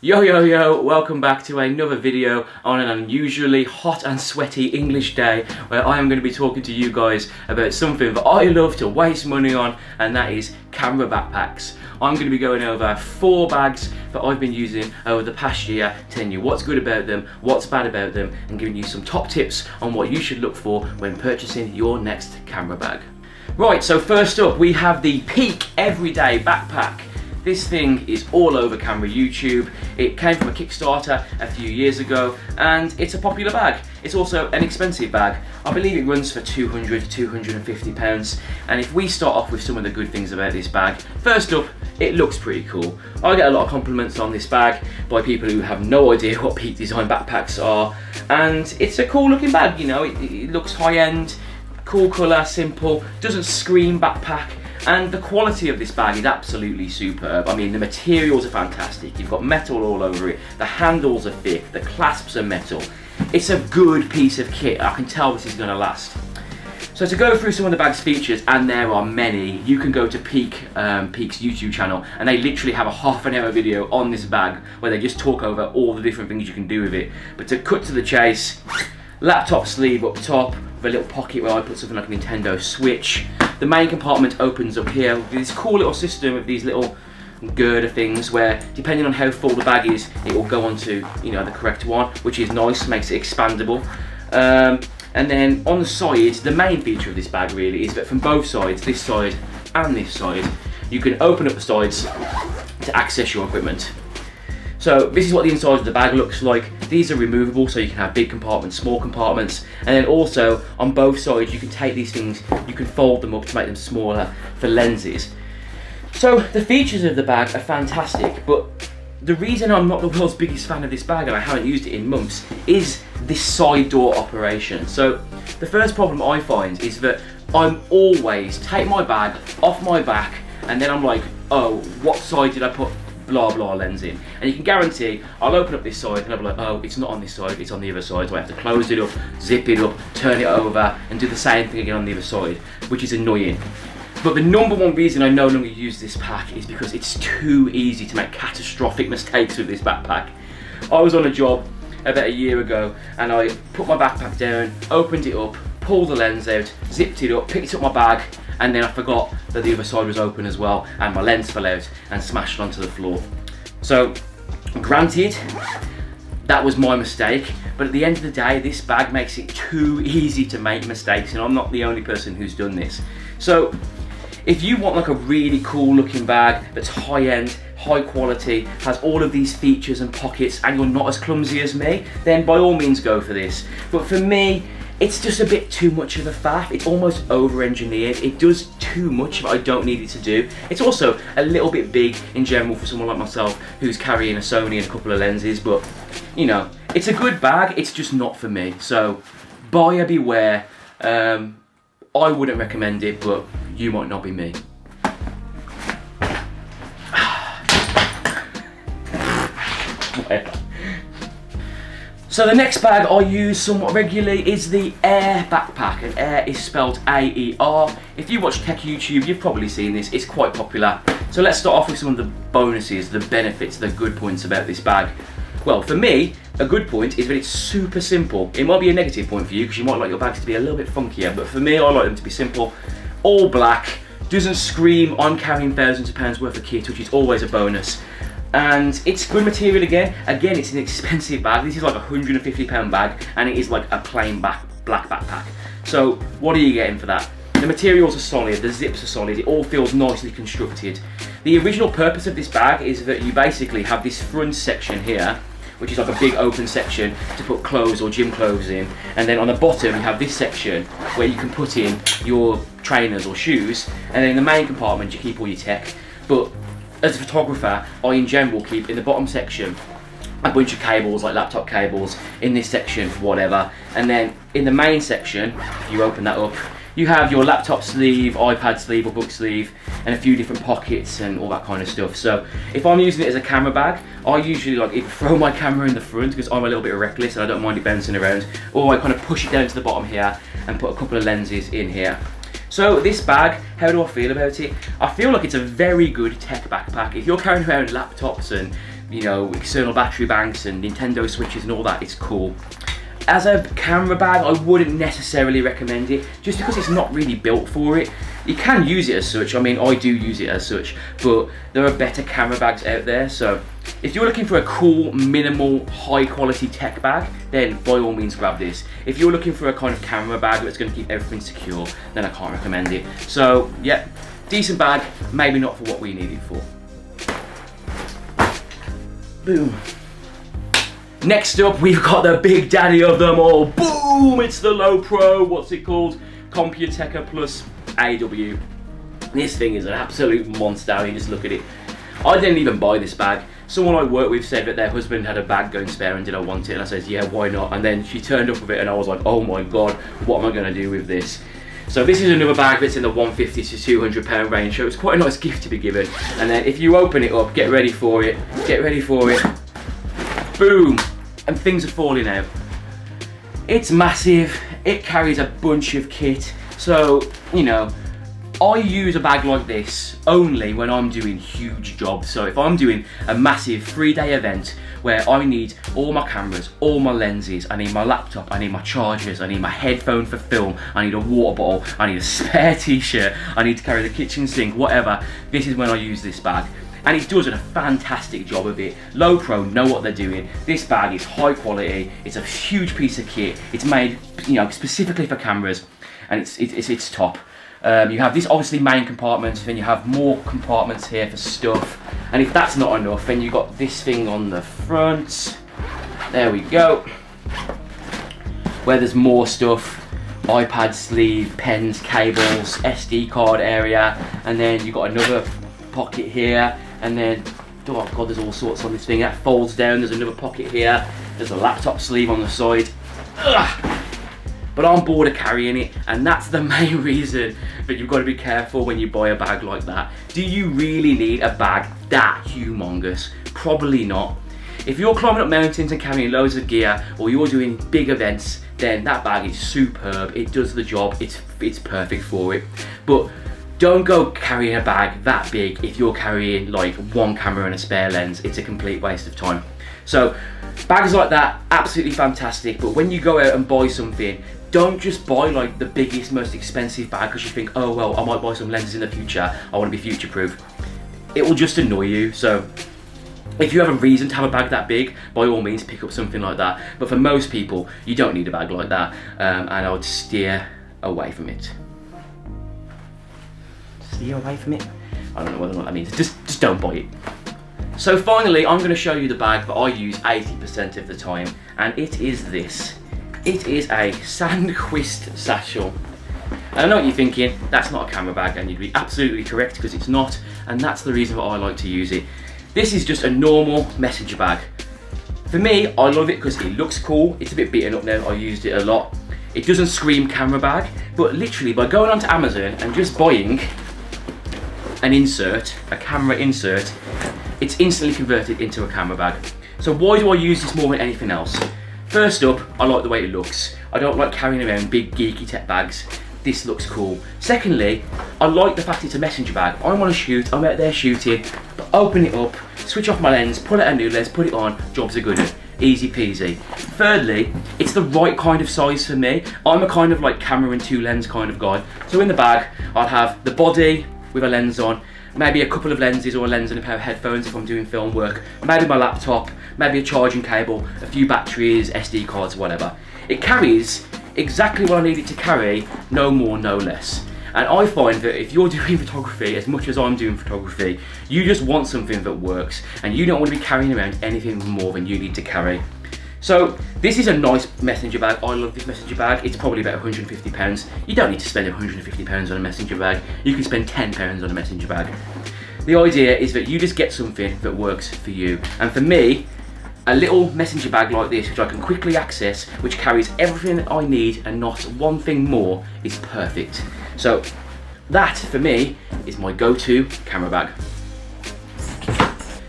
Yo yo yo, welcome back to another video on an unusually hot and sweaty English day where I am going to be talking to you guys about something that I love to waste money on, and that is camera backpacks. I'm going to be going over 4 bags that I've been using over the past year, telling you what's good about them, what's bad about them, and giving you some top tips on what you should look for when purchasing your next camera bag. Right, so first up we have the Peak Everyday Backpack. This thing is all over camera YouTube. It came from a Kickstarter a few years ago and it's a popular bag. It's also an expensive bag. I believe it runs for £200 to £250, and if we start off with some of the good things about this bag, first up, it looks pretty cool. I get a lot of compliments on this bag by people who have no idea what Peak Design backpacks are, and it's a cool looking bag, you know, it looks high end, cool colour, simple, doesn't scream backpack. And the quality of this bag is absolutely superb. I mean, the materials are fantastic. You've got metal all over it. The handles are thick. The clasps are metal. It's a good piece of kit. I can tell this is going to last. So to go through some of the bag's features, and there are many, you can go to Peak's YouTube channel, and they literally have a half-an-hour video on this bag where they just talk over all the different things you can do with it. But to cut to the chase, laptop sleeve up top with a little pocket where I put something like a Nintendo Switch. The main compartment opens up here with this cool little system of these little girder things where, depending on how full the bag is, it will go onto, you know, the correct one, which is nice, makes it expandable. And then on the sides, the main feature of this bag really is that from both sides, this side and this side, you can open up the sides to access your equipment. So this is what the inside of the bag looks like. These are removable, so you can have big compartments, small compartments, and then also on both sides you can take these things, you can fold them up to make them smaller for lenses. So the features of the bag are fantastic, but the reason I'm not the world's biggest fan of this bag, and I haven't used it in months, is this side door operation. So the first problem I find is that I'm always take my bag off my back, and then I'm like, oh, what side did I put blah blah lens in? And you can guarantee I'll open up this side and I'll be like, oh, it's not on this side, it's on the other side, so I have to close it up, zip it up, turn it over, and do the same thing again on the other side, which is annoying. But the number one reason I no longer use this pack is because it's too easy to make catastrophic mistakes with this backpack. I was on a job about a year ago and I put my backpack down, opened it up, pulled the lens out, zipped it up, picked up my bag, and then I forgot that the other side was open as well, and my lens fell out and smashed onto the floor. So, granted, that was my mistake, but at the end of the day, this bag makes it too easy to make mistakes, and I'm not the only person who's done this. So, if you want like a really cool looking bag that's high end, high quality, has all of these features and pockets, and you're not as clumsy as me, then by all means go for this. But for me, it's just a bit too much of a faff. It's almost over-engineered. It does too much that I don't need it to do. It's also a little bit big in general for someone like myself who's carrying a Sony and a couple of lenses, but you know, it's a good bag, it's just not for me. So buyer beware. I wouldn't recommend it, but you might not be me. Whatever. So the next bag I use somewhat regularly is the AER backpack, and AER is spelled A-E-R. If you watch tech YouTube, you've probably seen this, it's quite popular. So let's start off with some of the bonuses, the benefits, the good points about this bag. Well, for me, a good point is that it's super simple. It might be a negative point for you because you might like your bags to be a little bit funkier, but for me, I like them to be simple, all black, doesn't scream I'm carrying thousands of pounds worth of kit, which is always a bonus. And it's good material again. Again, it's an expensive bag. This is like a £150 bag, and it is like a plain black backpack. So what are you getting for that? The materials are solid, the zips are solid, it all feels nicely constructed. The original purpose of this bag is that you basically have this front section here, which is like a big open section to put clothes or gym clothes in, and then on the bottom you have this section where you can put in your trainers or shoes, and then in the main compartment you keep all your tech. But as a photographer, I in general keep in the bottom section a bunch of cables, like laptop cables, in this section, whatever, and then in the main section, if you open that up, you have your laptop sleeve, iPad sleeve or book sleeve, and a few different pockets and all that kind of stuff. So if I'm using it as a camera bag, I usually like either throw my camera in the front because I'm a little bit reckless and I don't mind it bouncing around, or I kind of push it down to the bottom here and put a couple of lenses in here. So this bag, how do I feel about it? I feel like it's a very good tech backpack. If you're carrying around laptops and you know, external battery banks and Nintendo Switches and all that, it's cool. As a camera bag, I wouldn't necessarily recommend it, just because it's not really built for it. You can use it as such, I mean, I do use it as such, but there are better camera bags out there. So if you're looking for a cool, minimal, high quality tech bag, then by all means grab this. If you're looking for a kind of camera bag that's going to keep everything secure, then I can't recommend it. So yeah, decent bag, maybe not for what we need it for. Boom. Next up, we've got the big daddy of them all. Boom! It's the Lowepro, what's it called? Computrekker Plus AW. This thing is an absolute monster. I mean, just look at it. I didn't even buy this bag. Someone I work with said that their husband had a bag going spare and did I want it? And I said, yeah, why not? And then she turned up with it and I was like, oh my God, what am I gonna do with this? So this is another bag that's in the £150 to £200 range, so it's quite a nice gift to be given. And then if you open it up, get ready for it, boom, and things are falling out. It's massive, it carries a bunch of kit, so, you know, I use a bag like this only when I'm doing huge jobs. So if I'm doing a massive 3-day event where I need all my cameras, all my lenses, I need my laptop, I need my chargers, I need my headphone for film, I need a water bottle, I need a spare t-shirt, I need to carry the kitchen sink, whatever, this is when I use this bag. And it does a fantastic job of it. Lowepro know what they're doing. This bag is high quality, it's a huge piece of kit, it's made, you know, specifically for cameras, and it's top. You have this obviously main compartment, then you have more compartments here for stuff, and if that's not enough, then you've got this thing on the front, there we go, where there's more stuff, iPad sleeve, pens, cables, SD card area, and then you've got another pocket here, and then, oh God, there's all sorts on this thing, that folds down, there's another pocket here, there's a laptop sleeve on the side. Ugh. But I'm bored of carrying it, and that's the main reason that you've got to be careful when you buy a bag like that. Do you really need a bag that humongous? Probably not. If you're climbing up mountains and carrying loads of gear, or you're doing big events, then that bag is superb, it does the job, it's perfect for it. But don't go carrying a bag that big if you're carrying like one camera and a spare lens. It's a complete waste of time. So bags like that, absolutely fantastic, but when you go out and buy something, don't just buy like the biggest, most expensive bag because you think, oh well, I might buy some lenses in the future, I want to be future proof. It will just annoy you. So if you have a reason to have a bag that big, by all means pick up something like that, but for most people you don't need a bag like that, and I would steer away from it. Steer away from it? I don't know whether or not that means, just don't buy it. So finally, I'm going to show you the bag that I use 80% of the time, and it is this. It is a Sandqvist satchel. And I know what you're thinking, that's not a camera bag, and you'd be absolutely correct because it's not, and that's the reason why I like to use it. This is just a normal messenger bag. For me, I love it because it looks cool, it's a bit beaten up now, I used it a lot. It doesn't scream camera bag, but literally by going onto Amazon and just buying an insert, a camera insert, it's instantly converted into a camera bag. So why do I use this more than anything else? First up, I like the way it looks. I don't like carrying around big geeky tech bags. This looks cool. Secondly, I like the fact it's a messenger bag. I want to shoot, I'm out there shooting, open it up, switch off my lens, pull out a new lens, put it on, jobs are good. Easy peasy. Thirdly, it's the right kind of size for me. I'm a kind of like camera and 2 lens kind of guy. So in the bag, I'll have the body with a lens on, maybe a couple of lenses or a lens and a pair of headphones if I'm doing film work, maybe my laptop, maybe a charging cable, a few batteries, SD cards, whatever. It carries exactly what I need it to carry, no more, no less. And I find that if you're doing photography as much as I'm doing photography, you just want something that works, and you don't want to be carrying around anything more than you need to carry. So this is a nice messenger bag. I love this messenger bag. It's probably about £150. You don't need to spend £150 on a messenger bag. You can spend £10 on a messenger bag. The idea is that you just get something that works for you. And for me, a little messenger bag like this, which I can quickly access, which carries everything that I need and not one thing more, is perfect. So that, for me, is my go-to camera bag.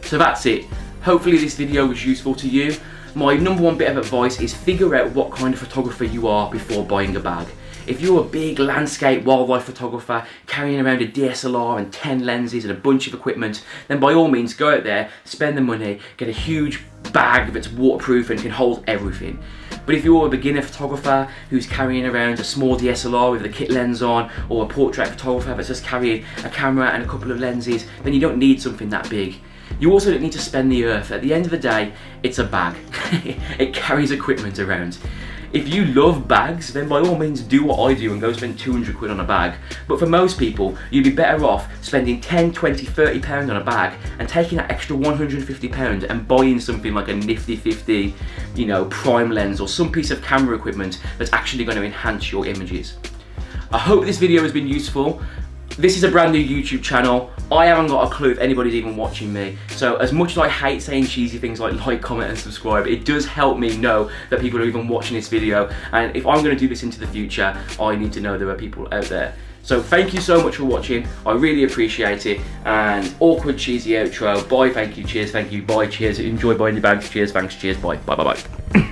So that's it. Hopefully this video was useful to you. My number one bit of advice is figure out what kind of photographer you are before buying a bag. If you're a big landscape wildlife photographer carrying around a DSLR and 10 lenses and a bunch of equipment, then by all means go out there, spend the money, get a huge bag that's waterproof and can hold everything. But if you're a beginner photographer who's carrying around a small DSLR with a kit lens on, or a portrait photographer that's just carrying a camera and a couple of lenses, then you don't need something that big. You also don't need to spend the earth. At the end of the day, it's a bag. It carries equipment around. If you love bags, then by all means do what I do and go spend 200 quid on a bag. But for most people, you'd be better off spending 10, 20, 30 pounds on a bag and taking that extra 150 pounds and buying something like a nifty 50, you know, prime lens or some piece of camera equipment that's actually going to enhance your images. I hope this video has been useful. This is a brand new YouTube channel. I haven't got a clue if anybody's even watching me. So as much as I hate saying cheesy things like, comment and subscribe, it does help me know that people are even watching this video. And if I'm gonna do this into the future, I need to know there are people out there. So thank you so much for watching. I really appreciate it. And awkward cheesy outro. Bye, thank you, cheers, thank you, bye, cheers. Enjoy buying your bags, cheers, thanks, cheers, bye, bye, bye, bye.